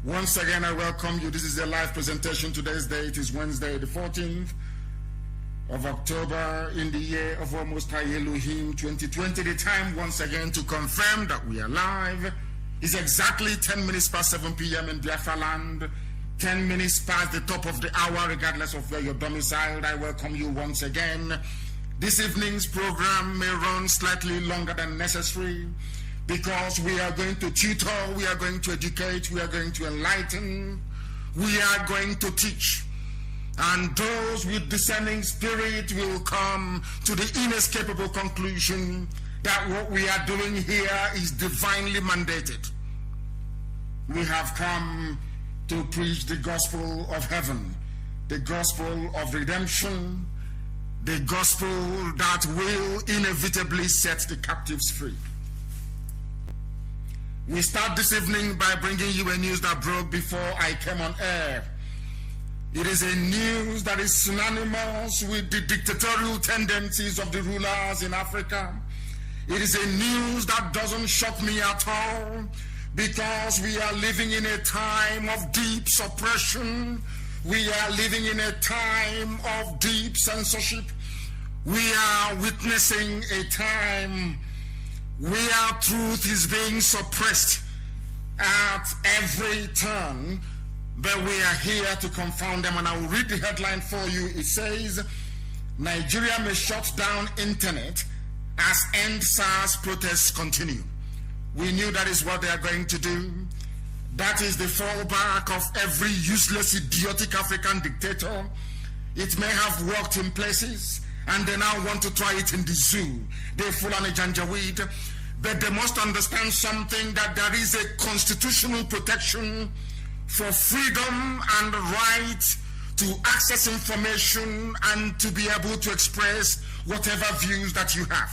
Once again, I welcome you. This is a live presentation. Today's date is Wednesday, the 14th of October in the year of our Most High Elohim 2020. The time, once again, to confirm that we are live is exactly 10 minutes past 7 p.m. in Biafra land, 10 minutes past the top of the hour, regardless of where you're domiciled. I welcome you once again. This evening's program may run slightly longer than necessary, because we are going to tutor, we are going to educate, we are going to enlighten, we are going to teach. And those with discerning spirit will come to the inescapable conclusion that what we are doing here is divinely mandated. We have come to preach the gospel of heaven, the gospel of redemption, the gospel that will inevitably set the captives free. We start this evening by bringing you a news that broke before I came on air. It is a news that is synonymous with the dictatorial tendencies of the rulers in Africa. It is a news that doesn't shock me at all, because we are living in a time of deep suppression. We are living in a time of deep censorship. We are witnessing a time where truth is being suppressed at every turn, but we are here to confound them. And I will read the headline for you. It says, Nigeria may shut down internet as End SARS protests continue. We knew that is what they are going to do. That is the fallback of every useless, idiotic African dictator. It may have worked in places, and they now want to try it in the zoo. They Fulani Janjaweed. But they must understand something, that there is a constitutional protection for freedom and the right to access information and to be able to express whatever views that you have.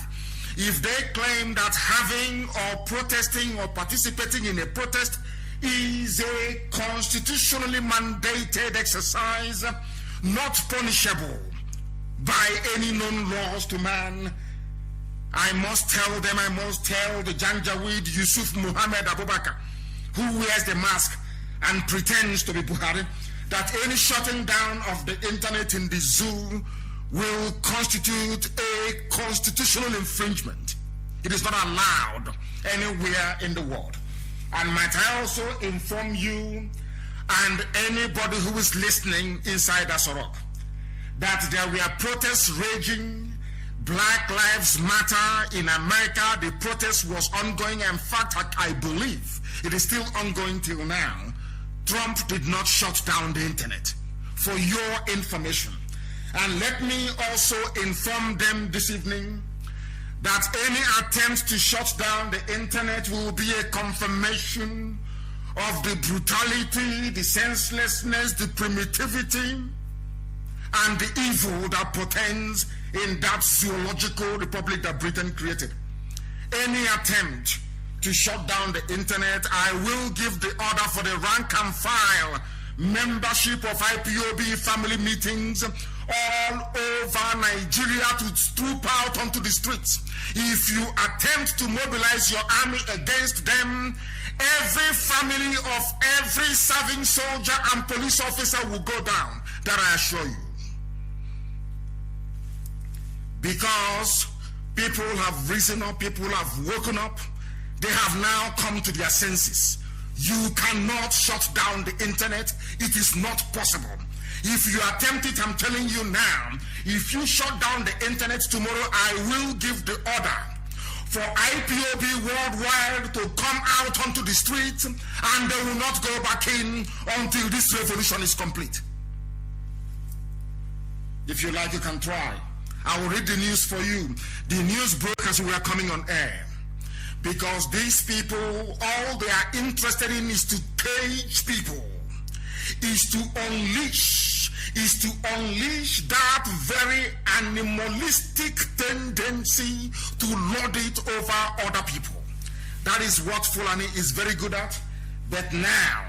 If they claim that having or protesting or participating in a protest is a constitutionally mandated exercise, not punishable by any known laws to man, I must tell them, I must tell the Janjaweed Yusuf Muhammad Abubakar, who wears the mask and pretends to be Buhari, that any shutting down of the internet in the zoo will constitute a constitutional infringement. It is not allowed anywhere in the world. And might I also inform you and anybody who is listening inside Asorok that there were protests raging. Black Lives Matter in America. The protest was ongoing. In fact, I believe it is still ongoing till now. Trump did not shut down the internet, for your information. And let me also inform them this evening that any attempt to shut down the internet will be a confirmation of the brutality, the senselessness, the primitivity, and the evil that portends in that zoological republic that Britain created. Any attempt to shut down the internet, I will give the order for the rank and file membership of IPOB family meetings all over Nigeria to troop out onto the streets. If you attempt to mobilize your army against them, every family of every serving soldier and police officer will go down. That I assure you. Because people have risen up, people have woken up, they have now come to their senses. You cannot shut down the internet. It is not possible. If you attempt it, I'm telling you now, if you shut down the internet tomorrow, I will give the order for IPOB worldwide to come out onto the streets, and they will not go back in until this revolution is complete. If you like, you can try. I will read the news for you. The news broke as we were coming on air, because these people, all they are interested in is to cage people, is to unleash that very animalistic tendency to lord it over other people. That is what Fulani is very good at. But now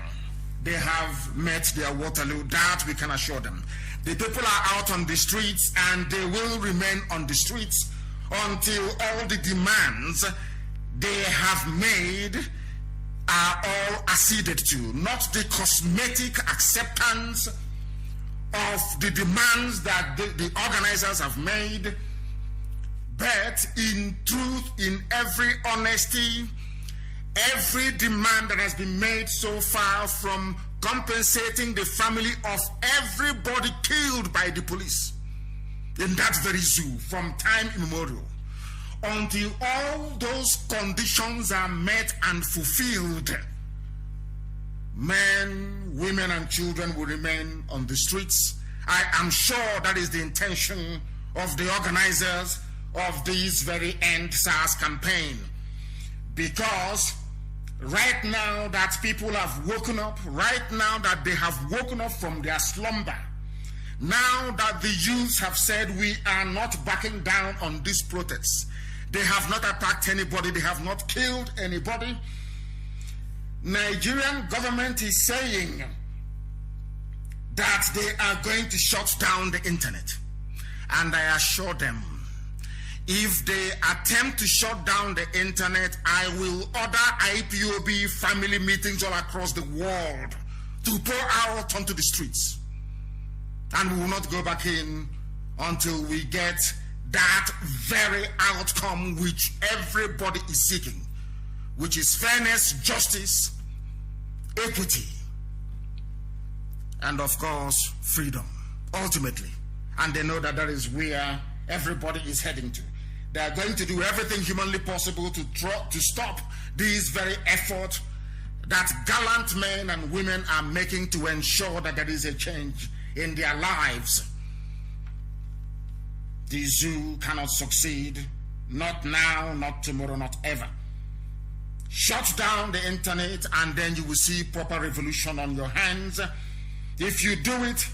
they have met their Waterloo. That we can assure them. The people are out on the streets, and they will remain on the streets until all the demands they have made are all acceded to, not the cosmetic acceptance of the demands that the organizers have made, but in truth, in every honesty, every demand that has been made so far, from compensating the family of everybody killed by the police in that very zoo from time immemorial, until all those conditions are met and fulfilled, men, women, and children will remain on the streets. I am sure that is the intention of the organizers of this very End SARS campaign, because right now that people have woken up, right now that they have woken up from their slumber, now that the youths have said we are not backing down on these protests, they have not attacked anybody, they have not killed anybody, Nigerian government is saying that they are going to shut down the internet. And I assure them, if they attempt to shut down the internet, I will order IPOB family meetings all across the world to pour out onto the streets. And we will not go back in until we get that very outcome which everybody is seeking, which is fairness, justice, equity, and of course, freedom, ultimately. And they know that that is where everybody is heading to. They are going to do everything humanly possible to stop this very effort that gallant men and women are making to ensure that there is a change in their lives. The zoo cannot succeed, not now, not tomorrow, not ever. Shut down the internet and then you will see proper revolution on your hands. If you do it,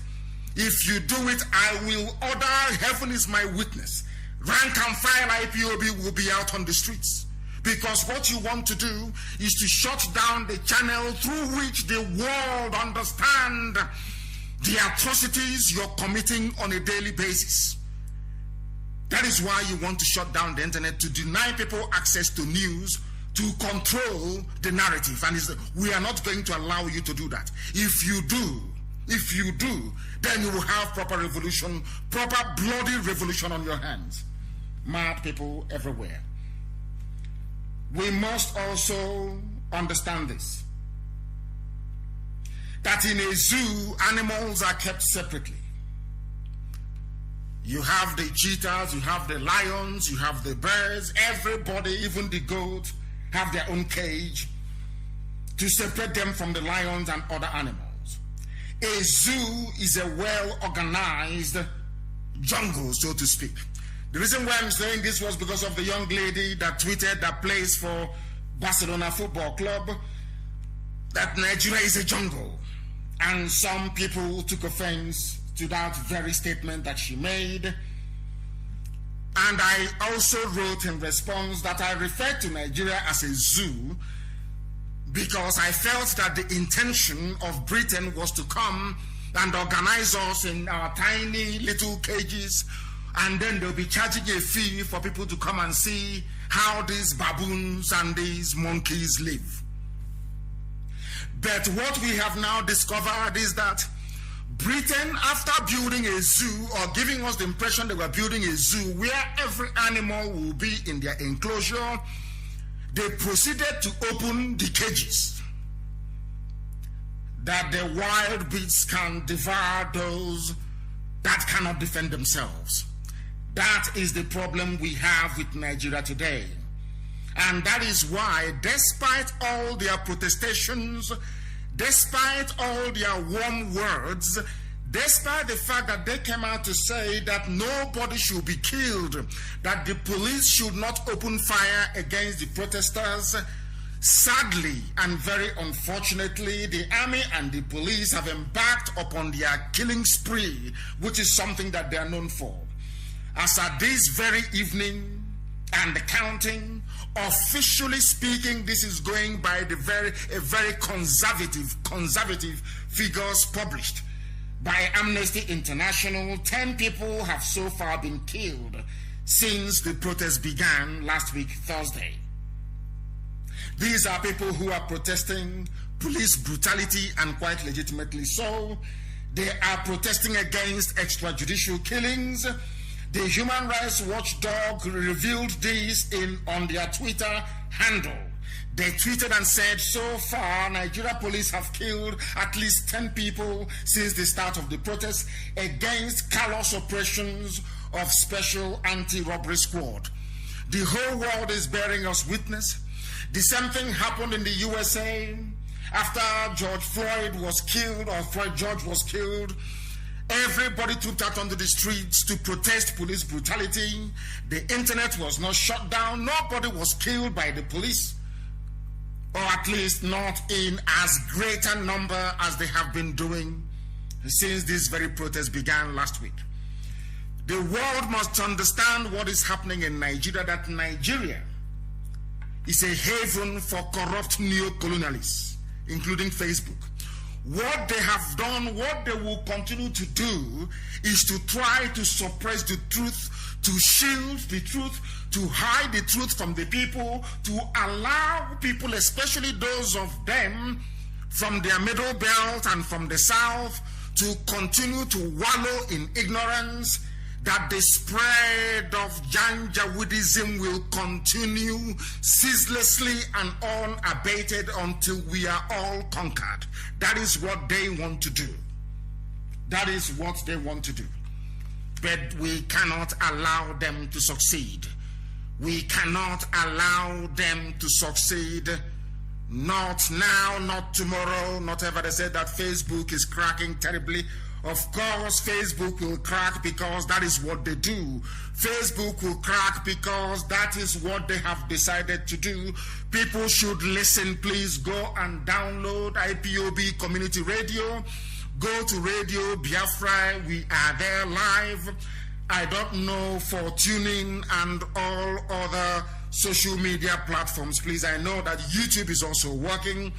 I will order, heaven is my witness, rank and file IPOB will be out on the streets. Because what you want to do is to shut down the channel through which the world understand the atrocities you're committing on a daily basis. That is why you want to shut down the internet, to deny people access to news, to control the narrative. And we are not going to allow you to do that. If you do, then you will have proper revolution, proper bloody revolution on your hands. Mad people everywhere. We must also understand this, that in a zoo, animals are kept separately. You have the cheetahs, you have the lions, you have the birds, everybody, even the goats, have their own cage to separate them from the lions and other animals. A zoo is a well-organized jungle, so to speak. The reason why I'm saying this was because of the young lady that tweeted, that plays for Barcelona Football Club, that Nigeria is a jungle. And some people took offense to that very statement that she made. And I also wrote in response that I referred to Nigeria as a zoo because I felt that the intention of Britain was to come and organize us in our tiny little cages, and then they'll be charging a fee for people to come and see how these baboons and these monkeys live. But what we have now discovered is that Britain, after building a zoo, or giving us the impression they were building a zoo where every animal will be in their enclosure, they proceeded to open the cages that the wild beasts can devour those that cannot defend themselves. That is the problem we have with Nigeria today. And that is why, despite all their protestations, despite all their warm words, despite the fact that they came out to say that nobody should be killed, that the police should not open fire against the protesters, sadly and very unfortunately, the army and the police have embarked upon their killing spree, which is something that they are known for. As at this very evening and counting, officially speaking, this is going by a very conservative figures published by Amnesty International. 10 people have so far been killed since the protest began last week, Thursday. These are people who are protesting police brutality, and quite legitimately so. They are protesting against extrajudicial killings. The Human Rights Watchdog revealed this on their Twitter handle. They tweeted and said, so far, Nigeria police have killed at least 10 people since the start of the protest against callous operations of Special Anti-Robbery Squad. The whole world is bearing us witness. The same thing happened in the USA after George Floyd was killed, or Floyd George was killed. Everybody trooped out onto the streets to protest police brutality. The internet was not shut down. Nobody was killed by the police, or at least not in as great a number as they have been doing since this very protest began last week. The world must understand what is happening in Nigeria, that Nigeria is a haven for corrupt neo-colonialists, including Facebook. What they have done, what they will continue to do, is to try to suppress the truth, to shield the truth, to hide the truth from the people, to allow people, especially those of them from their middle belt and from the south, to continue to wallow in ignorance, that the spread of Janjaweedism will continue ceaselessly and unabated until we are all conquered. That is what they want to do. That is what they want to do. But we cannot allow them to succeed. We cannot allow them to succeed. Not now, not tomorrow, not ever. They said that Facebook is cracking terribly. Of course, Facebook will crack because that is what they do. Facebook will crack because that is what they have decided to do. People should listen. Please go and download IPOB Community Radio. Go to Radio Biafra. We are there live. I don't know for TuneIn and all other social media platforms. Please, I know that YouTube is also working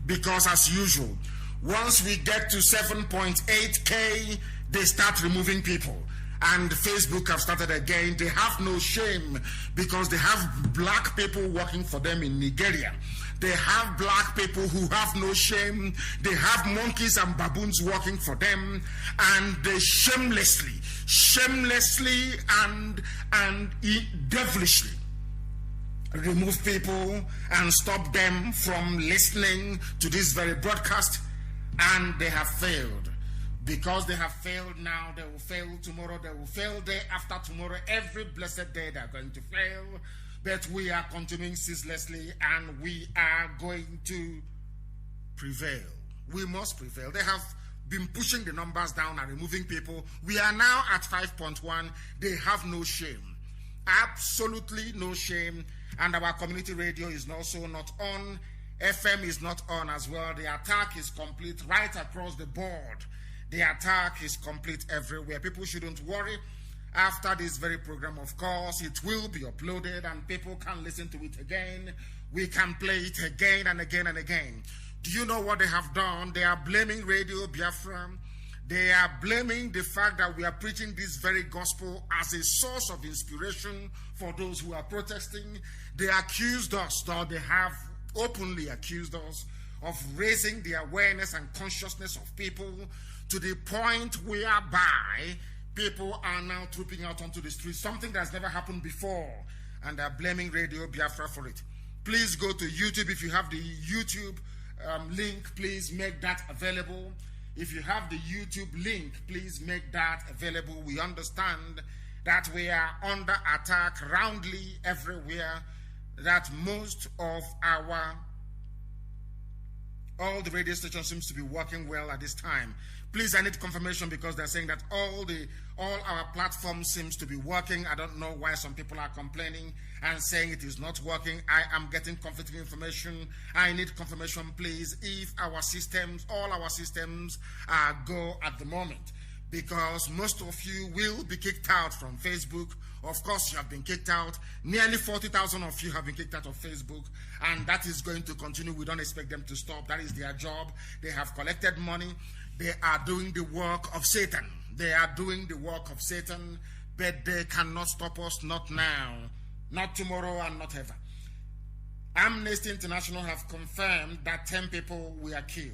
because, as usual, once we get to 7.8K, they start removing people. And Facebook have started again. They have no shame because they have black people working for them in Nigeria. They have black people who have no shame. They have monkeys and baboons working for them. And they shamelessly and devilishly remove people and stop them from listening to this very broadcast. And they have failed. Because they have failed now, they will fail tomorrow, they will fail day after tomorrow. Every blessed day they are going to fail. But we are continuing ceaselessly and we are going to prevail. We must prevail. They have been pushing the numbers down and removing people. We are now at 5.1. They have no shame. Absolutely no shame. And our community radio is also not on. FM is not on as well. The attack is complete right across the board. The attack is complete everywhere. People shouldn't worry. After this very program, of course, it will be uploaded and people can listen to it again. We can play it again and again and again. Do you know what they have done? They are blaming Radio Biafra. They are blaming the fact that we are preaching this very gospel as a source of inspiration for those who are protesting. They accused us, though they have openly accused us of raising the awareness and consciousness of people to the point whereby people are now trooping out onto the streets, something that's never happened before, and they're blaming Radio Biafra for it. Please go to YouTube. If you have the YouTube link, please make that available. If you have the YouTube link, please make that available. We understand that we are under attack roundly everywhere, that most of all the radio stations seems to be working well at this time. Please, I need confirmation because they're saying that all our platforms seems to be working. I don't know why some people are complaining and saying it is not working. I am getting conflicting information. I need confirmation, please, if our systems, all our systems go at the moment. Because most of you will be kicked out from Facebook. Of course, you have been kicked out. Nearly 40,000 of you have been kicked out of Facebook. And that is going to continue. We don't expect them to stop. That is their job. They have collected money. They are doing the work of Satan. They are doing the work of Satan. But they cannot stop us, not now, not tomorrow, and not ever. Amnesty International have confirmed that 10 people were killed.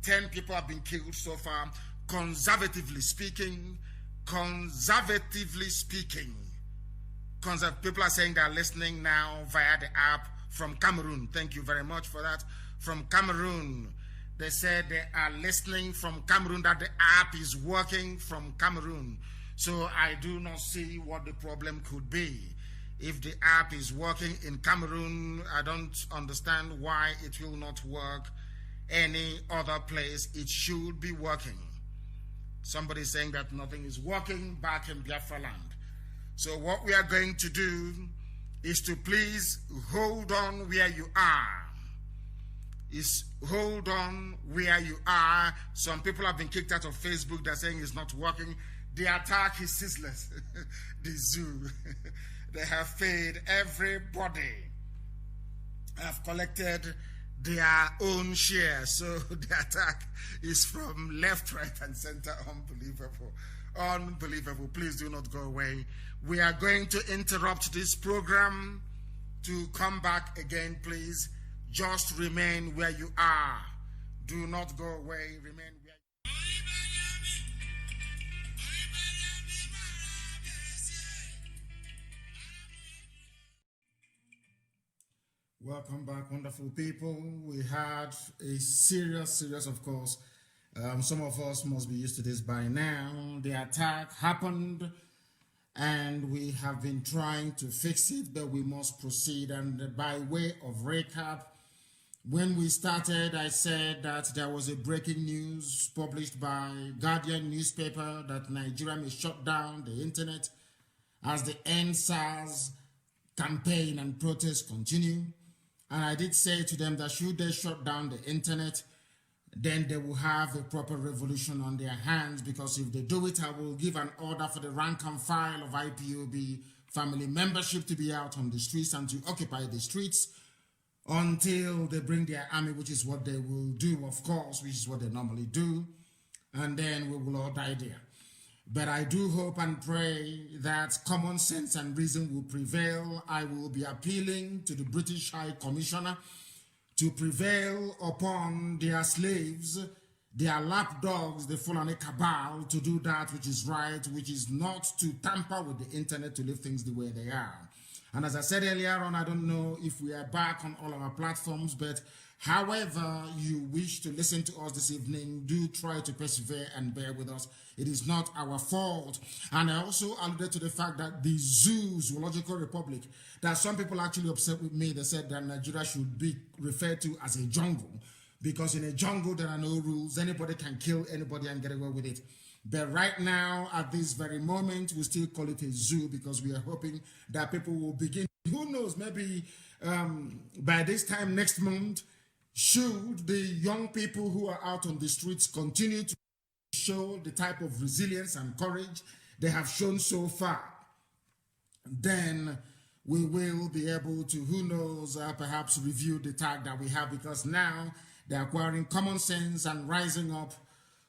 10 people have been killed so far. Conservatively speaking, people are saying they are listening now via the app from Cameroon. Thank you very much for that. From Cameroon, they said they are listening from Cameroon, that the app is working from Cameroon. So I do not see what the problem could be. If the app is working in Cameroon, I don't understand why it will not work any other place. It should be working. Somebody is saying that nothing is working back in Biafra land. So what we are going to do is to please hold on where you are. Hold on where you are. Some people have been kicked out of Facebook. They're saying it's not working. The attack is ceaseless. The zoo. They have paid everybody. Have collected their own share. So the attack is from left, right, and center. Unbelievable. Unbelievable. Please do not go away. We are going to interrupt this program to come back again, please. Just remain where you are. Do not go away. Remain where you are. Welcome back, wonderful people. We had a serious, of course. Some of us must be used to this by now. The attack happened, and we have been trying to fix it, but we must proceed. And by way of recap, when we started, I said that there was a breaking news published by Guardian newspaper that Nigeria may shut down the internet as the End SARS campaign and protests continue. And I did say to them that should they shut down the internet, then they will have a proper revolution on their hands, because if they do it, I will give an order for the rank and file of IPOB family membership to be out on the streets and to occupy the streets until they bring their army, which is what they will do, of course, which is what they normally do, and then we will all die there. But I do hope and pray that common sense and reason will prevail. I will be appealing to the British High Commissioner to prevail upon their slaves, their lapdogs, the Fulani cabal, to do that which is right, which is not to tamper with the internet to leave things the way they are. And as I said earlier on, I don't know if we are back on all our platforms, but however you wish to listen to us this evening, do try to persevere and bear with us. It is not our fault. And I also alluded to the fact that the Zoological Republic, that some people actually upset with me. They said that Nigeria should be referred to as a jungle, because in a jungle there are no rules. Anybody can kill anybody and get away with it. But right now, at this very moment, we still call it a zoo, because we are hoping that people will begin. Who knows, maybe by this time next month, should the young people who are out on the streets continue to show the type of resilience and courage they have shown so far, then we will be able to, who knows, perhaps review the tag that we have, because now they're acquiring common sense and rising up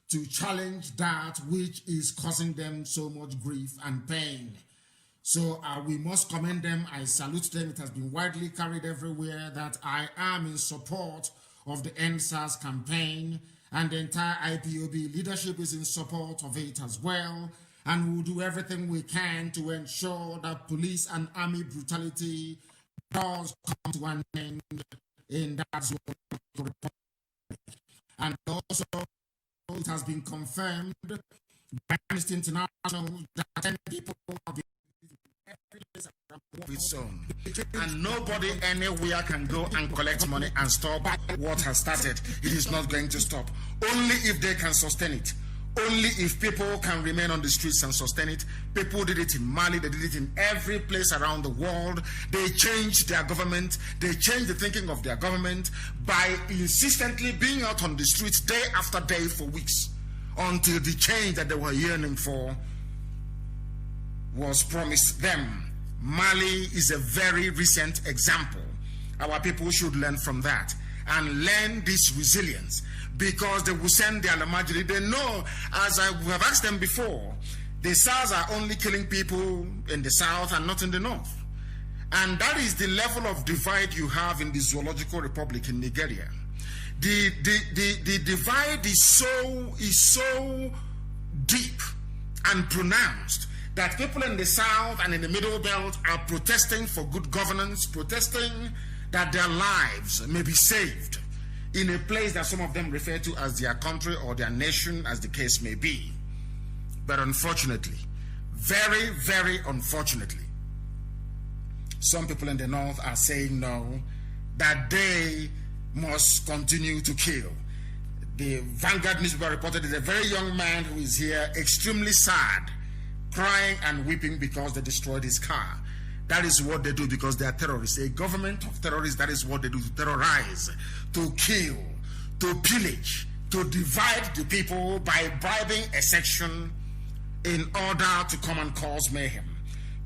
to challenge that which is causing them so much grief and pain. So we must commend them. I salute them. It has been widely carried everywhere that I am in support of the End SARS campaign, and the entire IPOB leadership is in support of it as well. And we'll do everything we can to ensure that police and army brutality does come to an end in that zone. And also, it has been confirmed by Amnesty International that 10 people have been its own, and nobody anywhere can go and collect money and stop what has started. It is not going to stop. Only if they can sustain it. Only if people can remain on the streets and sustain it. People did it in Mali, they did it in every place around the world. They changed their government, they changed the thinking of their government by insistently being out on the streets day after day for weeks, until the change that they were yearning for was promised them. Mali is a very recent example. Our people should learn from that and learn this resilience, because they will send their Lamajiri. They know, as I have asked them before, the SARS are only killing people in the south and not in the north. And that is the level of divide you have in the Zoological Republic in Nigeria. The divide is so deep and pronounced that people in the South and in the Middle Belt are protesting for good governance, protesting that their lives may be saved in a place that some of them refer to as their country or their nation, as the case may be. But unfortunately, very, very unfortunately, some people in the North are saying no, that they must continue to kill. The Vanguard newspaper reported that a very young man who is here, extremely sad, crying and weeping because they destroyed his car. That is what they do because they are terrorists. A government of terrorists, that is what they do, to terrorize, to kill, to pillage, to divide the people by bribing a section in order to come and cause mayhem.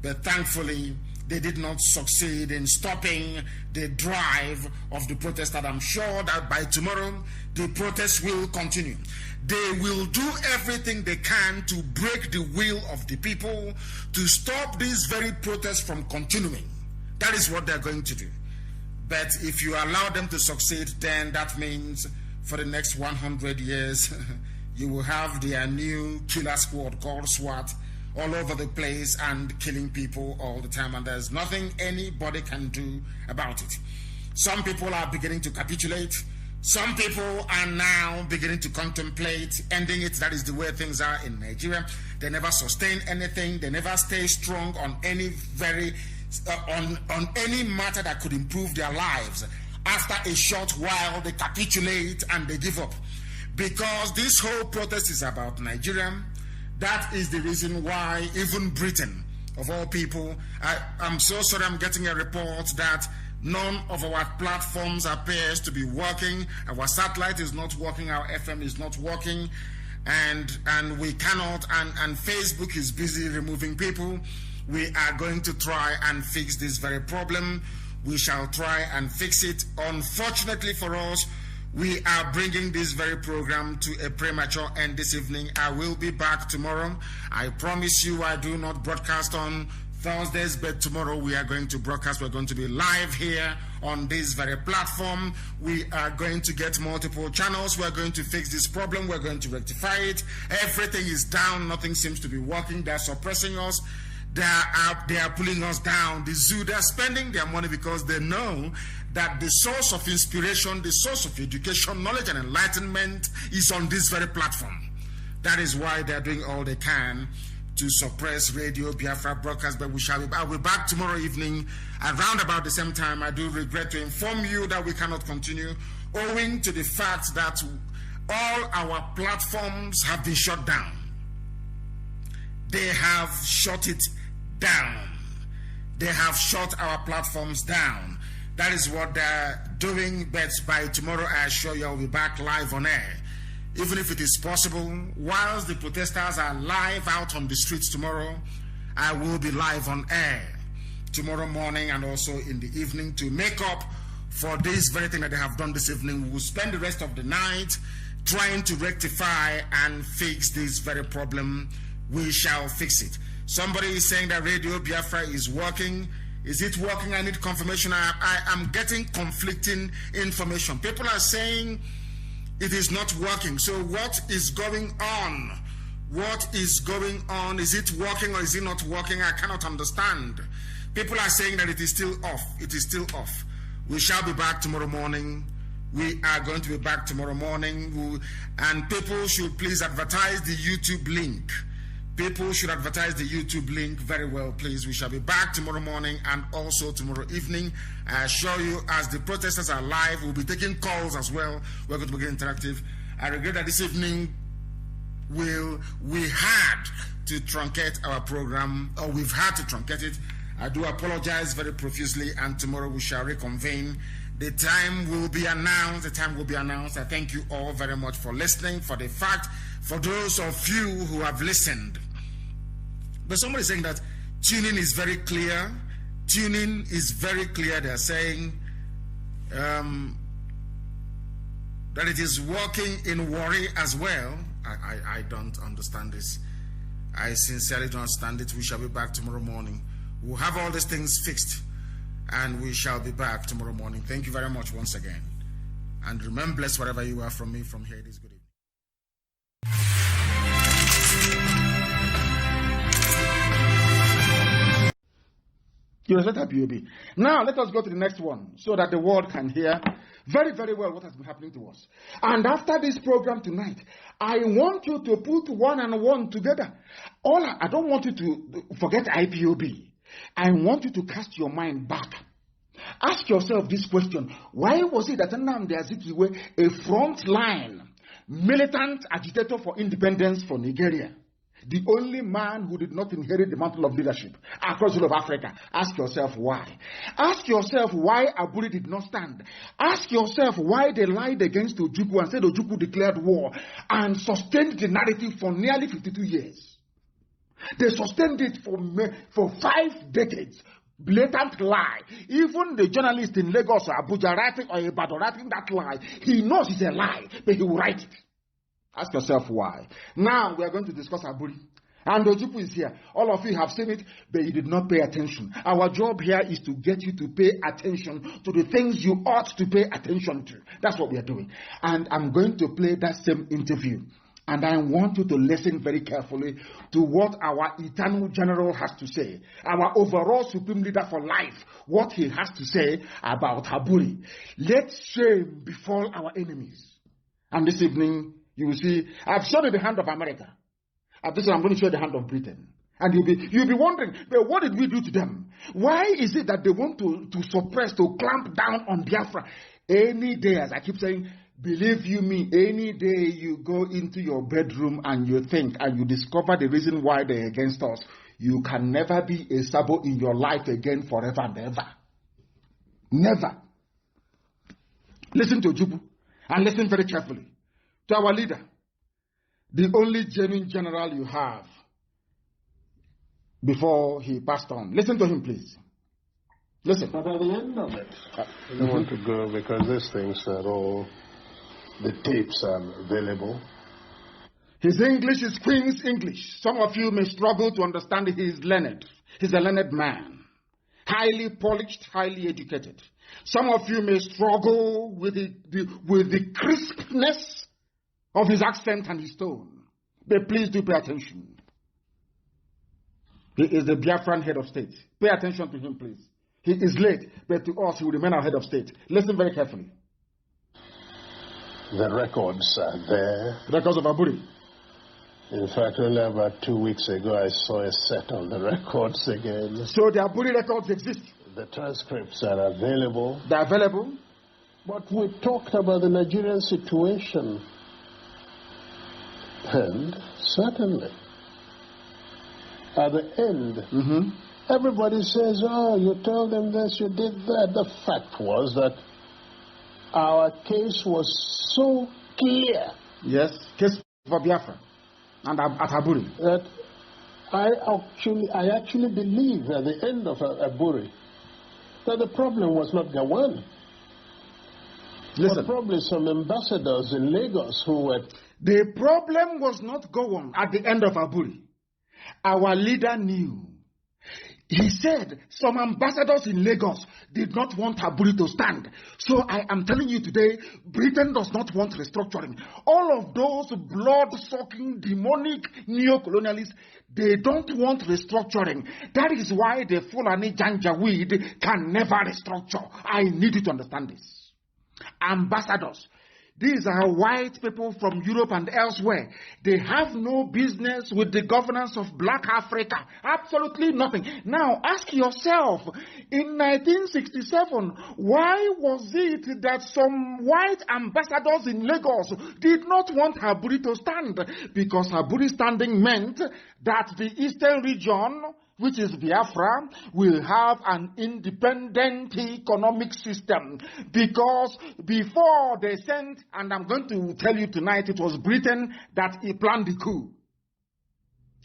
But thankfully, they did not succeed in stopping the drive of the protest, and I'm sure that by tomorrow, the protest will continue. They will do everything they can to break the will of the people, to stop this very protest from continuing. That is what they're going to do. But if you allow them to succeed, then that means for the next 100 years, you will have their new killer squad called SWAT all over the place and killing people all the time, and there's nothing anybody can do about it. Some people are beginning to capitulate. Some people are now beginning to contemplate ending it. That is the way things are in Nigeria. They never sustain anything. They never stay strong on any on any matter that could improve their lives. After a short while, they capitulate and they give up. Because this whole protest is about Nigeria. That is the reason why even Britain, of all people, I'm so sorry, I'm getting a report that none of our platforms appears to be working. Our satellite is not working, our FM is not working, and we cannot, and Facebook is busy removing people. We are going to try and fix this very problem. We shall try and fix it. Unfortunately for us, we are bringing this very program to a premature end this evening. I will be back tomorrow. I promise you I do not broadcast on Thursdays, but tomorrow we are going to broadcast. We're going to be live here on this very platform. We are going to get multiple channels. We're going to fix this problem. We're going to rectify it. Everything is down. Nothing seems to be working. They're suppressing us. They are pulling us down. The zoo, they're spending their money because they know that the source of inspiration, the source of education, knowledge, and enlightenment is on this very platform. That is why they're doing all they can to suppress Radio Biafra broadcast. But I'll be back tomorrow evening around about the same time. I do regret to inform you that we cannot continue owing to the fact that all our platforms have been shut down. They have shut it down. They have shut our platforms down. That is what they're doing. But by tomorrow, I assure you, I'll be back live on air. Even if it is possible, whilst the protesters are live out on the streets tomorrow, I will be live on air tomorrow morning and also in the evening to make up for this very thing that they have done this evening. We will spend the rest of the night trying to rectify and fix this very problem. We shall fix it. Somebody is saying that Radio Biafra is working. Is it working? I need confirmation. I am getting conflicting information. People are saying it is not working. So what is going on? What is going on? Is it working or is it not working? I cannot understand. People are saying that it is still off. It is still off. We shall be back tomorrow morning. We are going to be back tomorrow morning. And people should please advertise the YouTube link. People should advertise the YouTube link very well, please. We shall be back tomorrow morning and also tomorrow evening. I assure you, as the protesters are live, we'll be taking calls as well. We're going to be interactive. I regret that this evening we had to truncate our program, or we've had to truncate it. I do apologize very profusely, and tomorrow we shall reconvene. The time will be announced. The time will be announced. I thank you all very much for listening, for those of you who have listened. But somebody is saying that tuning is very clear. Tuning is very clear. They're saying that it is working in Warri as well. I don't understand this. I sincerely don't understand it. We shall be back tomorrow morning. We'll have all these things fixed. and we shall be back tomorrow morning. Thank you very much once again. And remain blessed wherever you are from me from here. It is good evening. JOSEPHAT POB. Now let us go to the next one so that the world can hear very, very well what has been happening to us. And after this program tonight, I want you to put one and one together. I don't want you to forget IPOB. I want you to cast your mind back. Ask yourself this question. Why was it that Nnamdi Azikiwe, a frontline militant agitator for independence for Nigeria, the only man who did not inherit the mantle of leadership across the whole of Africa? Ask yourself why. Ask yourself why Aburi did not stand. Ask yourself why they lied against Ojukwu and said Ojukwu declared war and sustained the narrative for nearly 52 years. They sustained it for 5 decades. Blatant lie. Even the journalist in Lagos or Abuja writing or Ibadan writing that lie, he knows it's a lie, but he will write it. Ask yourself why. Now we are going to discuss Aburi. And Ojukwu is here. All of you have seen it, but you did not pay attention. Our job here is to get you to pay attention to the things you ought to pay attention to. That's what we are doing. And I'm going to play that same interview. And I want you to listen very carefully to what our eternal general has to say, our overall supreme leader for life, what he has to say about Aburi. Let shame befall our enemies. And this evening, you will see, I've shown you the hand of America. At this time, I'm going to show you the hand of Britain. And you'll be wondering, but what did we do to them? Why is it that they want to suppress, to clamp down on Biafra? Any day, as I keep saying, believe you me, any day you go into your bedroom and you think and you discover the reason why they're against us, you can never be a Sabo in your life again forever and ever. Never. Listen to Ojukwu and listen very carefully to our leader, the only genuine general you have before he passed on. Listen to him, please. Listen. But at the end of it, I don't want to go because these things are all, the tapes are available. His English is Queen's English. Some of you may struggle to understand he is learned. He's a learned man. Highly polished, highly educated. Some of you may struggle with the crispness of his accent and his tone. But please do pay attention. He is the Biafran head of state. Pay attention to him, please. He is late, but to us, he will remain our head of state. Listen very carefully. The records are there. Records of Aburi. In fact, only about 2 weeks ago, I saw a set of the records again. So the Aburi records exist. The transcripts are available. They're available. But we talked about the Nigerian situation. And certainly, at the end, everybody says, oh, you told them this, you did that. The fact was that our case was so clear. Yes, case for Biafra and at Aburi. That I actually believe at the end of Aburi that the problem was not Gawan. Listen. But probably some ambassadors in Lagos who were... The problem was not Gawan at the end of Aburi. Our leader knew. He said some ambassadors in Lagos did not want Aburi to stand. So I am telling you today, Britain does not want restructuring. All of those blood-sucking, demonic neo-colonialists, they don't want restructuring. That is why the Fulani Janjaweed can never restructure. I need you to understand this. Ambassadors. These are white people from Europe and elsewhere. They have no business with the governance of Black Africa. Absolutely nothing. Now, ask yourself, in 1967, why was it that some white ambassadors in Lagos did not want Aburi to stand? Because Aburi standing meant that the eastern region, which is Biafra, will have an independent economic system. Because before they sent, and I'm going to tell you tonight, it was Britain that planned the coup.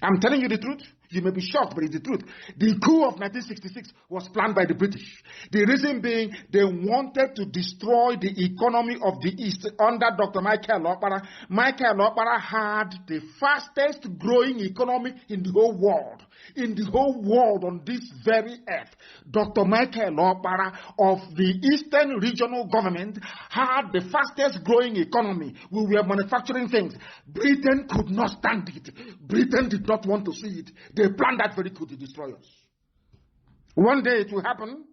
I'm telling you the truth. You may be shocked, but it's the truth. The coup of 1966 was planned by the British. The reason being they wanted to destroy the economy of the East under Dr. Michael Okpara. Michael Okpara had the fastest growing economy in the whole world. In the whole world on this very earth. Dr. Michael Okpara of the Eastern Regional Government had the fastest growing economy. We were manufacturing things. Britain could not stand it. Britain did not want to see it. They planned that very coup to destroy us. One day it will happen.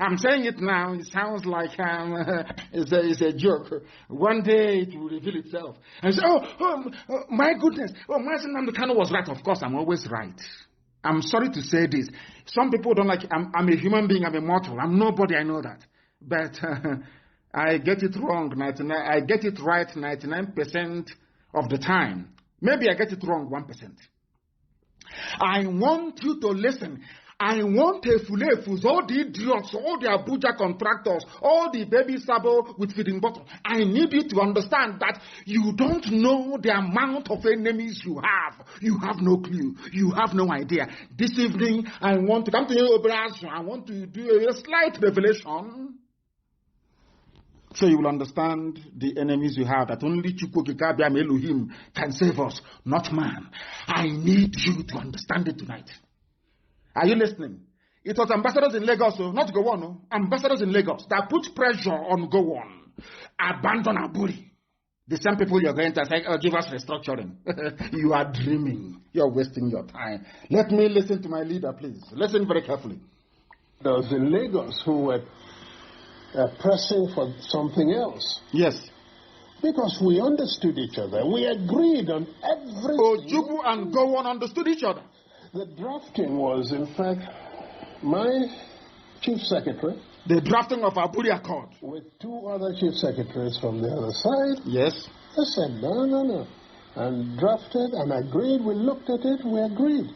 I'm saying it now. It sounds like it's a joke. One day it will reveal itself. And say, my goodness. Mazi Nnamdi Kanu was right. Of course, I'm always right. I'm sorry to say this. Some people don't like it. I'm a human being. I'm a mortal. I'm nobody. I know that. But I get it wrong. I get it right 99% of the time. Maybe I get it wrong 1%. I want you to listen. I want Efulefus, all the idiots, all the Abuja contractors, all the baby sabo with feeding bottle. I need you to understand that you don't know the amount of enemies you have. You have no clue. You have no idea. This evening, I want to come to you, I want to do a slight revelation so you will understand the enemies you have, that only Chukwukikabiam Elohim can save us, not man. I need you to understand it tonight. Are you listening? It was ambassadors in Lagos, not Gowon, no. Ambassadors in Lagos that put pressure on Gowon. Abandon Aburi. The same people you're going to say, give us restructuring. You are dreaming. You're wasting your time. Let me listen to my leader, please. Listen very carefully. Those in Lagos who were pressing for something else. Yes. Because we understood each other. We agreed on everything. Ojukwu and Gowon understood each other. The drafting was, in fact, my chief secretary. The drafting of Aburi Accord. With two other chief secretaries from the other side. Yes. They said, no. And drafted and agreed. We looked at it, we agreed.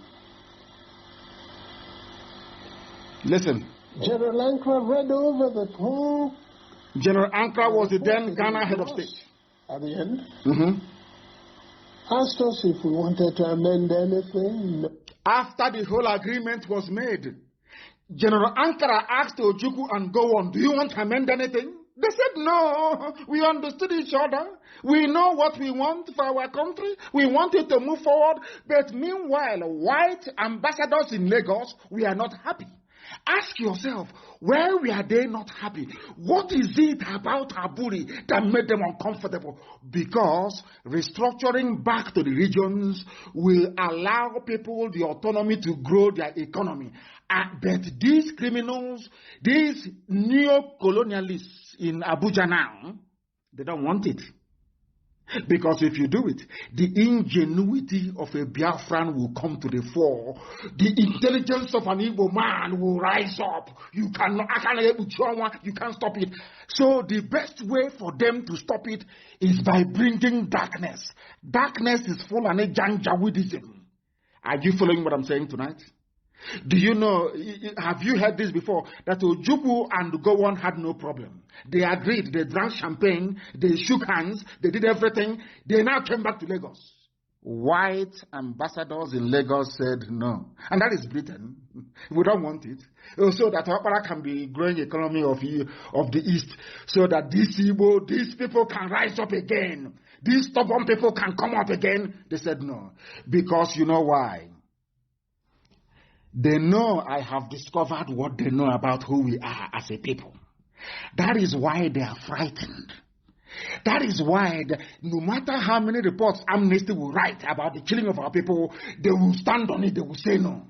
Listen. General Ankara read over the whole. General Ankara was the then Ghana head of state. At the end. Asked us if we wanted to amend anything. No. After the whole agreement was made, General Ankara asked Ojukwu and Gowon, do you want to amend anything? They said, no, we understood each other. We know what we want for our country. We wanted to move forward. But meanwhile, white ambassadors in Lagos, we are not happy. Ask yourself, where were they not happy? What is it about Aburi that made them uncomfortable? Because restructuring back to the regions will allow people the autonomy to grow their economy. But these criminals, these neo-colonialists in Abuja now, they don't want it. Because if you do it, the ingenuity of a Biafran will come to the fore. The intelligence of an Igbo man will rise up. You can't stop it. So the best way for them to stop it is by bringing darkness. Darkness is full of Janjaweedism. Are you following what I'm saying tonight? Do you know, have you heard this before, that Ojukwu and Gowon had no problem? They agreed, they drank champagne, they shook hands, they did everything. They now came back to Lagos. White ambassadors in Lagos said no. And that is Britain. We don't want it. So that Okpara can be growing economy of the East, so that these people can rise up again. These stubborn people can come up again. They said no. Because you know why? They know I have discovered what they know about who we are as a people. That is why they are frightened. That is why, no matter how many reports Amnesty will write about the killing of our people, they will stand on it, they will say no.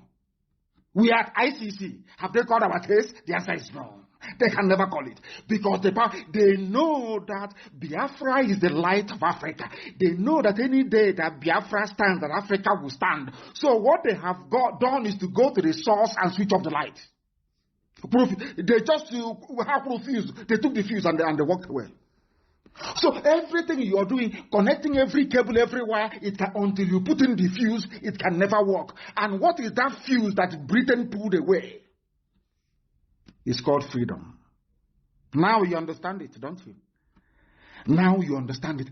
We are at ICC. Have they called our case? The answer is no. They can never call it. Because they know that Biafra is the light of Africa. They know that any day that Biafra stands, that Africa will stand. So what they have done is to go to the source and switch off the light. They just have refused. They took the fuse and they walked away. So everything you are doing, connecting every cable everywhere, until you put in the fuse, it can never work. And what is that fuse that Britain pulled away? It's called freedom. Now you understand it, don't you? Now you understand it.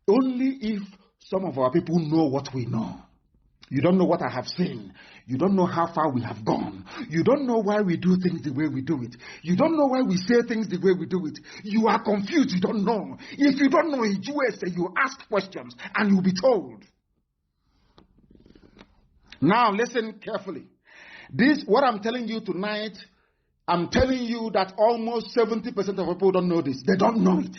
Only if some of our people know what we know. You don't know what I have seen. You don't know how far we have gone. You don't know why we do things the way we do it. You don't know why we say things the way we do it. You are confused. You don't know. If you don't know in USA, you ask questions and you'll be told. Now listen carefully. This, what I'm telling you tonight, I'm telling you that almost 70% of people don't know this. They don't know it.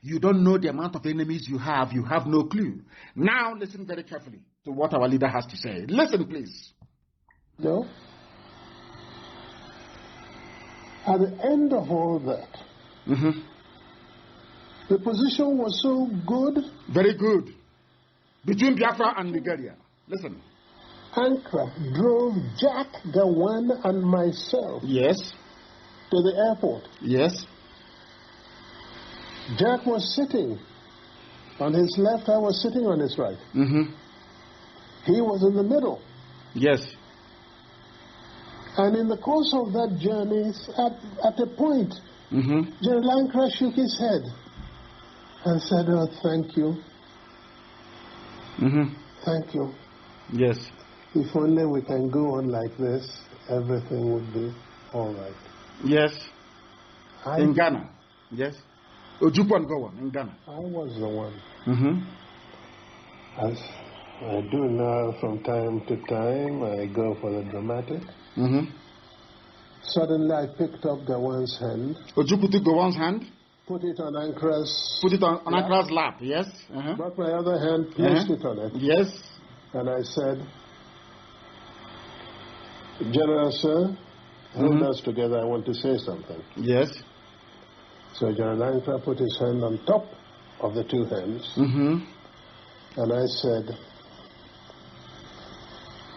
You don't know the amount of enemies you have. You have no clue. Now listen very carefully to what our leader has to say. Listen, please. No. At the end of all that, the position was so good. Very good. Between Biafra and Nigeria. Listen. Ankara drove Jack Gawan and myself. Yes. To the airport. Yes. Jack was sitting on his left, I was sitting on his right. He was in the middle. Yes. And in the course of that journey, at a point, General Ankara shook his head and said, "Oh, thank you. Thank you. Yes. If only we can go on like this, everything would be all right." Yes. In Ghana. Yes. Ojukwu go on in Ghana. I was the one. As I do now from time to time, I go for the dramatic. Suddenly I picked up Gawan's hand. Ojukwu took Gawan's hand. Put it on Ankara's. Put it on Ankara's lap. Yes. Brought my other hand, placed it on it. Yes. And I said, "General, sir, hold us together. I want to say something." Yes. So General Ankara put his hand on top of the two hands. And I said,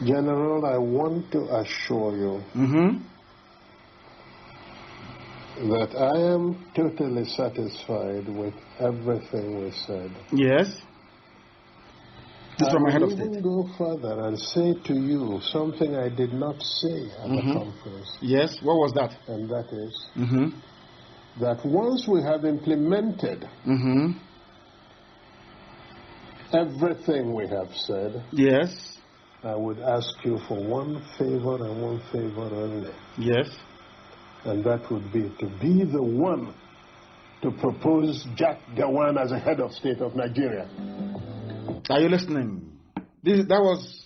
"General, I want to assure you that I am totally satisfied with everything we said." Yes. This is from my head of state. I will go further and say to you something I did not say at the conference. Yes. What was that? And that is that once we have implemented everything we have said, yes, I would ask you for one favor and one favor only. Yes. And that would be to be the one to propose Jack Gawan as a head of state of Nigeria. Are you listening? That was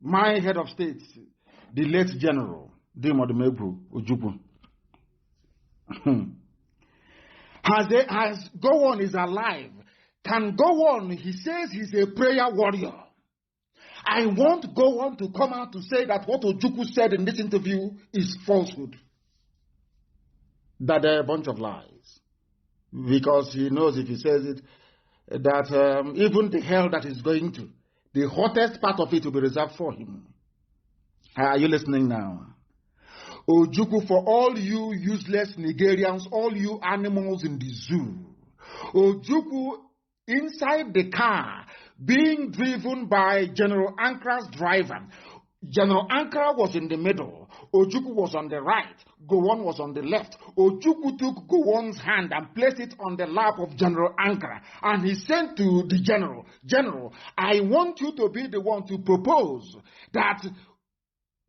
my head of state, the late General Dimodumegwu Ojukwu. Has Gowon is alive. Can Gowon, he says he's a prayer warrior. I want Gowon to come out to say that what Ojukwu said in this interview is falsehood. That they're a bunch of lies. Because he knows if he says it, that even the hell that he's going to, the hottest part of it will be reserved for him. Are you listening now? Ojukwu, for all you useless Nigerians, all you animals in the zoo, Ojukwu inside the car being driven by General Ankara's driver. General Ankara was in the middle. Ojukwu was on the right. Gowon was on the left. Ojukwu took Gowon's hand and placed it on the lap of General Ankara. And he said to the general, "General, I want you to be the one to propose that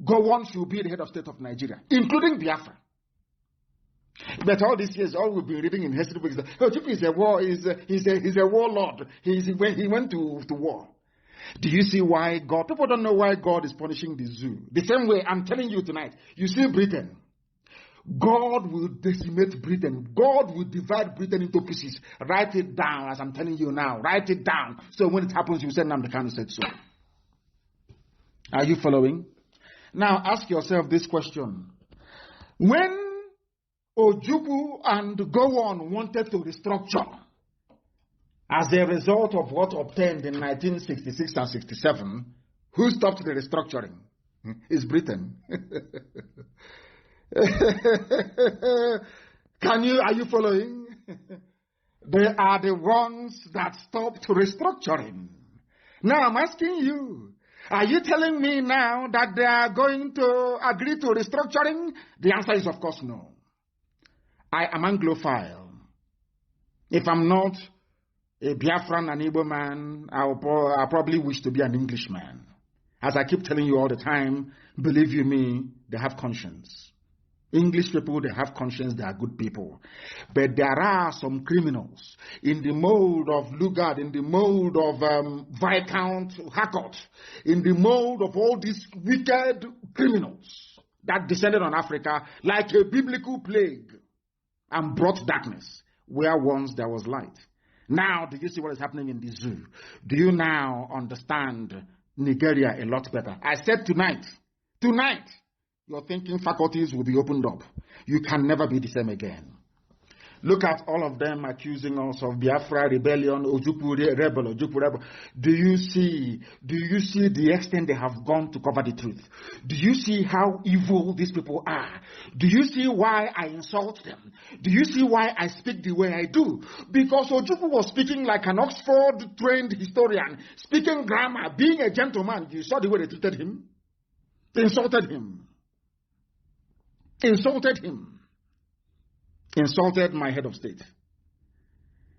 Gowon should be the head of state of Nigeria, including Biafra." But all these years, all we've been reading in history books, Ojukwu is he's a warlord. He went to war. Do you see why God? People don't know why God is punishing the zoo. The same way I'm telling you tonight. You see Britain. God will decimate Britain. God will divide Britain into pieces. Write it down as I'm telling you now. Write it down. So when it happens, you say, "Nnamdi Kanu said so." Are you following? Now ask yourself this question. When Ojukwu and Gowon wanted to restructure as a result of what obtained in 1966 and 67, who stopped the restructuring? It's Britain. Are you following? They are the ones that stopped restructuring. Now I'm asking you, are you telling me now that they are going to agree to restructuring? The answer is of course no. I am Anglophile. If I'm not a Biafran and Igbo man, I probably wish to be an Englishman. As I keep telling you all the time, believe you me, they have conscience. English people, they have conscience, they are good people. But there are some criminals in the mold of Lugard, in the mold of Viscount Harcourt, in the mold of all these wicked criminals that descended on Africa like a biblical plague and brought darkness where once there was light. Now, do you see what is happening in the zoo? Do you now understand Nigeria a lot better? I said tonight, your thinking faculties will be opened up. You can never be the same again. Look at all of them accusing us of Biafra rebellion, Ojukwu rebel. Do you see the extent they have gone to cover the truth? Do you see how evil these people are? Do you see why I insult them? Do you see why I speak the way I do? Because Ojukwu was speaking like an Oxford-trained historian, speaking grammar, being a gentleman. You saw the way they treated him? They insulted him. Insulted my head of state,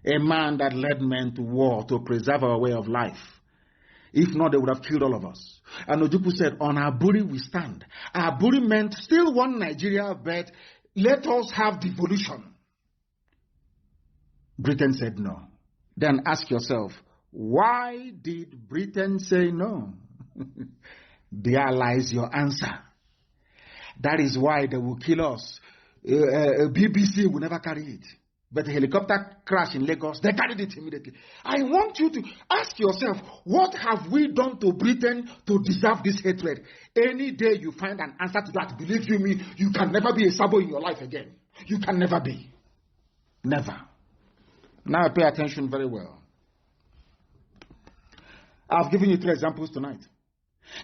a man that led men to war to preserve our way of life. If not, they would have killed all of us. And Ojukwu said, on our buri we stand. Our buri meant still one Nigeria, but let us have devolution. Britain said no. Then ask yourself, why did Britain say no? There lies your answer. That is why they will kill us. BBC will never carry it. But the helicopter crash in Lagos, they carried it immediately. I want you to ask yourself, what have we done to Britain to deserve this hatred? Any day you find an answer to that, believe you me, you can never be a Sabo in your life again. You can never be. Never. Now pay attention very well. I've given you 3 examples tonight.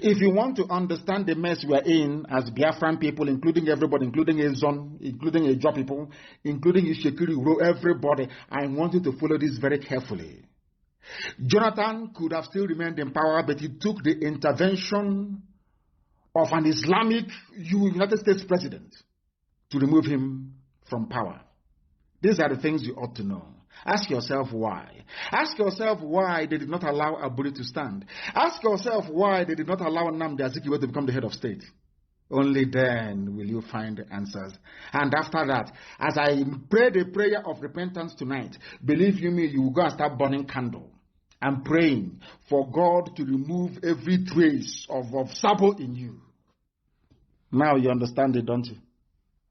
If you want to understand the mess we are in as Biafran people, including everybody, including Ezon, including Ejo people, including Ishekiri, everybody, I want you to follow this very carefully. Jonathan could have still remained in power, but he took the intervention of an Islamic United States president to remove him from power. These are the things you ought to know. Ask yourself why. Ask yourself why they did not allow Aburi to stand. Ask yourself why they did not allow Nnamdi Azikiwe to become the head of state. Only then will you find the answers. And after that, as I pray the prayer of repentance tonight, believe you me, you will go and start burning candle and praying for God to remove every trace of Sabo in you. Now you understand it, don't you?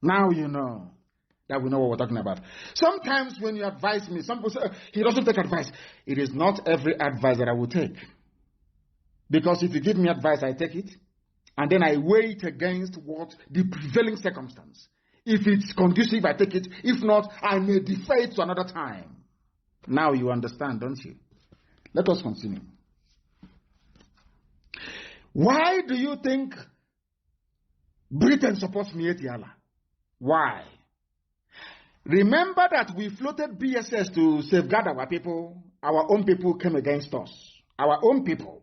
Now you know that we know what we're talking about. Sometimes when you advise me, some people say, he doesn't take advice. It is not every advice that I will take. Because if you give me advice, I take it. And then I weigh it against what the prevailing circumstance. If it's conducive, I take it. If not, I may defer it to another time. Now you understand, don't you? Let us continue. Why do you think Britain supports Mieti Allah? Why? Remember that we floated BSS to safeguard our people. Our own people came against us. Our own people.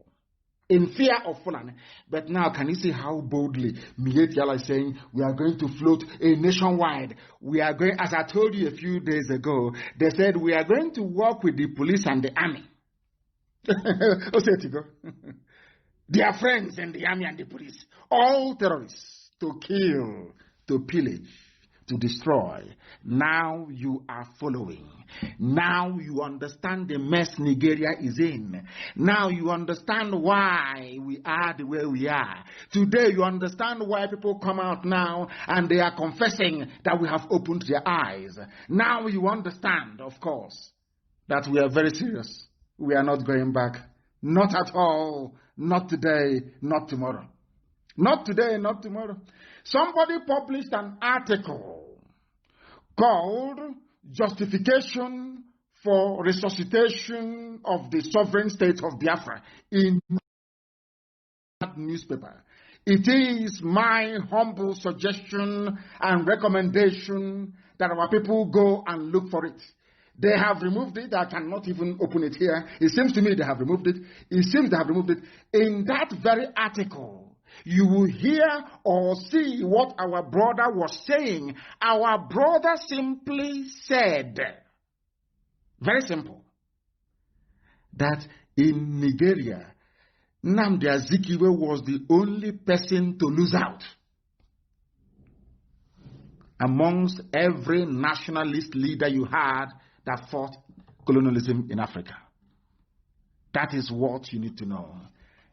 In fear of Fulani. But now, can you see how boldly Mieti Allah is saying, we are going to float a nationwide. We are going, as I told you a few days ago, they said, we are going to work with the police and the army. They are friends in the army and the police. All terrorists to kill, to pillage, to destroy. Now you are following. Now you understand the mess Nigeria is in. Now you understand why we are the way we are. Today you understand why people come out now and they are confessing that we have opened their eyes. Now you understand, of course, that we are very serious. We are not going back. Not at all. Not today, not tomorrow. Not today, not tomorrow. Somebody published an article called Justification for Resuscitation of the Sovereign State of Biafra in that newspaper. It is my humble suggestion and recommendation that our people go and look for it. They have removed it. I cannot even open it here. It seems to me they have removed it. It seems they have removed it. In that very article, you will hear or see what our brother was saying. Our brother simply said, very simple, that in Nigeria, Nnamdi Azikiwe was the only person to lose out amongst every nationalist leader you had that fought colonialism in Africa. That is what you need to know.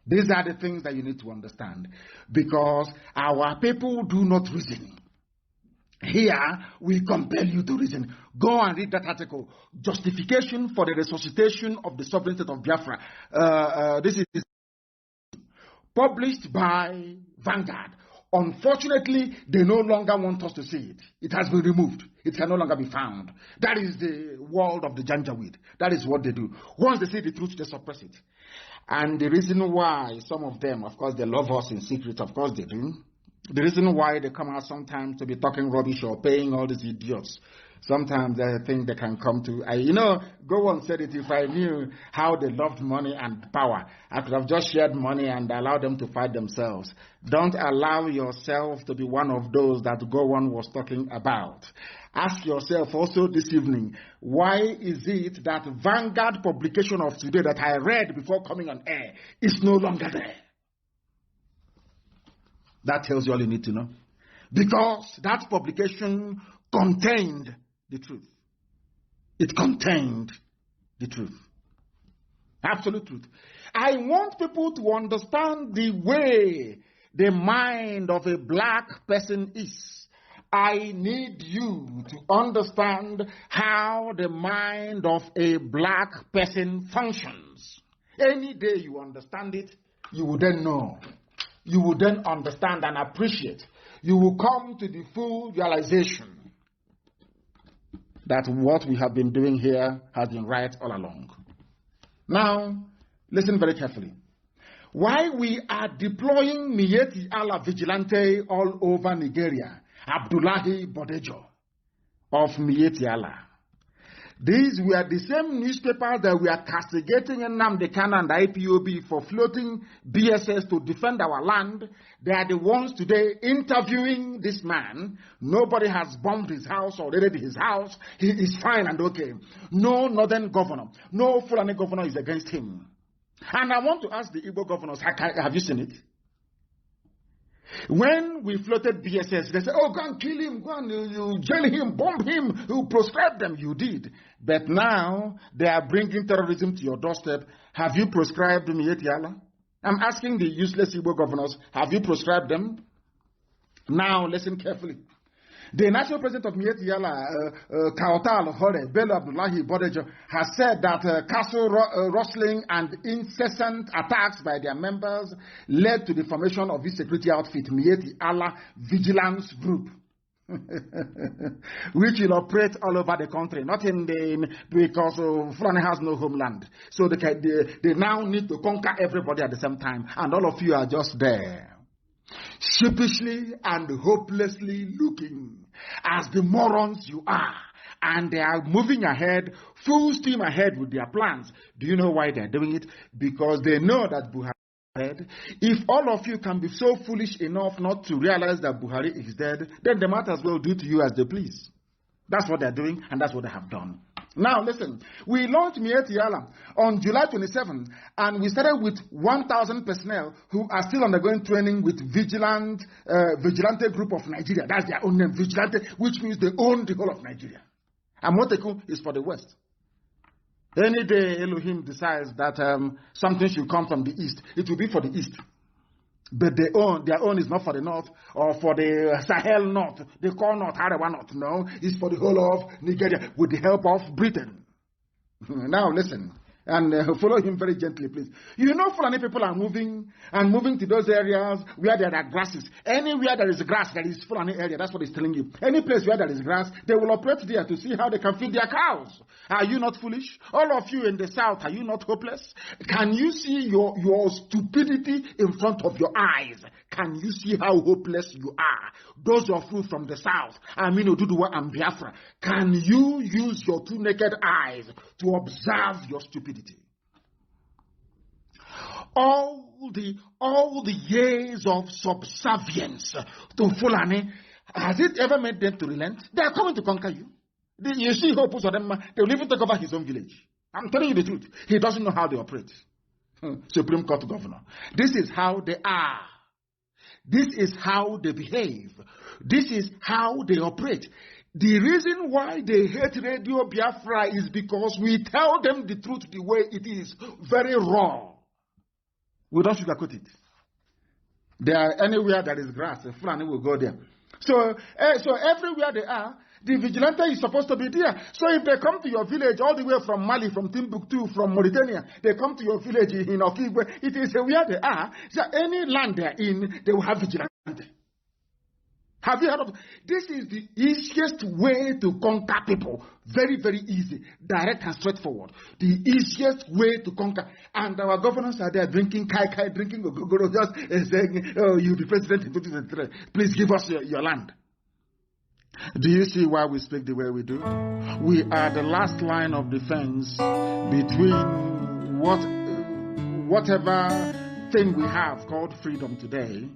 These are the things that you need to understand, because our people do not reason. Here, we compel you to reason. Go and read that article, Justification for the Resuscitation of the Sovereignty of Biafra. This is published by Vanguard. Unfortunately, they no longer want us to see it. It has been removed. It can no longer be found. That is the world of the Janjaweed. That is what they do. Once they see the truth, they suppress it. And the reason why some of them, of course, they love us in secret, of course they do. The reason why they come out sometimes to be talking rubbish or paying all these idiots, sometimes they think they can come to, go on said it, if I knew how they loved money and power, I could have just shared money and allowed them to fight themselves. Don't allow yourself to be one of those that Gowon was talking about. Ask yourself also this evening, why is it that Vanguard publication of today that I read before coming on air is no longer there? That tells you all you need to know. Because that publication contained the truth. It contained the truth. Absolute truth. I want people to understand the way the mind of a black person is. I need you to understand how the mind of a black person functions. Any day you understand it, you will then know. You will then understand and appreciate. You will come to the full realization that what we have been doing here has been right all along. Now, listen very carefully. Why we are deploying Miyetti Allah vigilante all over Nigeria, Abdullahi Bodejo of Miyetti Allah. These were the same newspapers that we are castigating Nnamdi Kanu and the IPOB for floating BSS to defend our land. They are the ones today interviewing this man. Nobody has bombed his house or raided his house. He is fine and okay. No northern governor, no Fulani governor is against him. And I want to ask the Igbo governors, have you seen it? When we floated BSS, they said, oh, go and kill him, go and you jail him, bomb him, you proscribe them. You did. But now they are bringing terrorism to your doorstep. Have you proscribed Miyetti Allah? I'm asking the useless Igbo governors, have you proscribed them? Now listen carefully. The national president of Miyetti Allah, Kautal Hore Bello Abdullahi Bodejo, has said that castle rustling and incessant attacks by their members led to the formation of this security outfit, Miyetti Allah Vigilance Group, which will operate all over the country, not because Fulani has no homeland. So they now need to conquer everybody at the same time, and all of you are just there, sheepishly and hopelessly looking as the morons you are, and they are moving ahead, full steam ahead with their plans. Do you know why they're doing it? Because they know that Buhari is dead. If all of you can be so foolish enough not to realize that Buhari is dead, then they might as well do to you as they please. That's what they're doing, and that's what they have done. Now listen, we launched Miyetti Allah on July 27, and we started with 1,000 personnel who are still undergoing training with Vigilante Group of Nigeria. That's their own name, Vigilante, which means they own the whole of Nigeria. And Moteku is for the West. Any day Elohim decides that something should come from the East, it will be for the East. But their own is not for the North or for the Sahel North. They call North Harawa North. No, it's for the whole of Nigeria with the help of Britain. Now listen, and follow him very gently, please. You know Fulani people are moving to those areas where there are grasses. Anywhere there is grass, there is Fulani area. That's what he's telling you. Any place where there is grass, they will operate there to see how they can feed their cows. Are you not foolish? All of you in the South, are you not hopeless? Can you see your stupidity in front of your eyes? Can you see how hopeless you are? Those of you from the South, Aminu Duduwa and Biafra, can you use your two naked eyes to observe your stupidity? All the years of subservience to Fulani, has it ever made them to relent? They are coming to conquer you. You see hope for them, they will even take over his own village. I'm telling you the truth. He doesn't know how they operate. Supreme Court governor. This is how they are. This is how they behave. This is how they operate. The reason why they hate Radio Biafra is because we tell them the truth the way it is, very raw. We don't sugarcoat it. Anywhere there is grass, a Fulani will go there. So everywhere they are, the vigilante is supposed to be there. So if they come to your village all the way from Mali, from Timbuktu, from Mauritania, they come to your village in Okigwe, it is where they are. So any land they are in, they will have vigilante. Have you heard of this? Is the easiest way to conquer people. Very, very easy. Direct and straightforward. The easiest way to conquer. And our governors are there drinking kai, drinking ogogoro, just saying, oh, you'll be president in 2023. Please give us your land. Do you see why we speak the way we do? We are the last line of defense between whatever thing we have called freedom today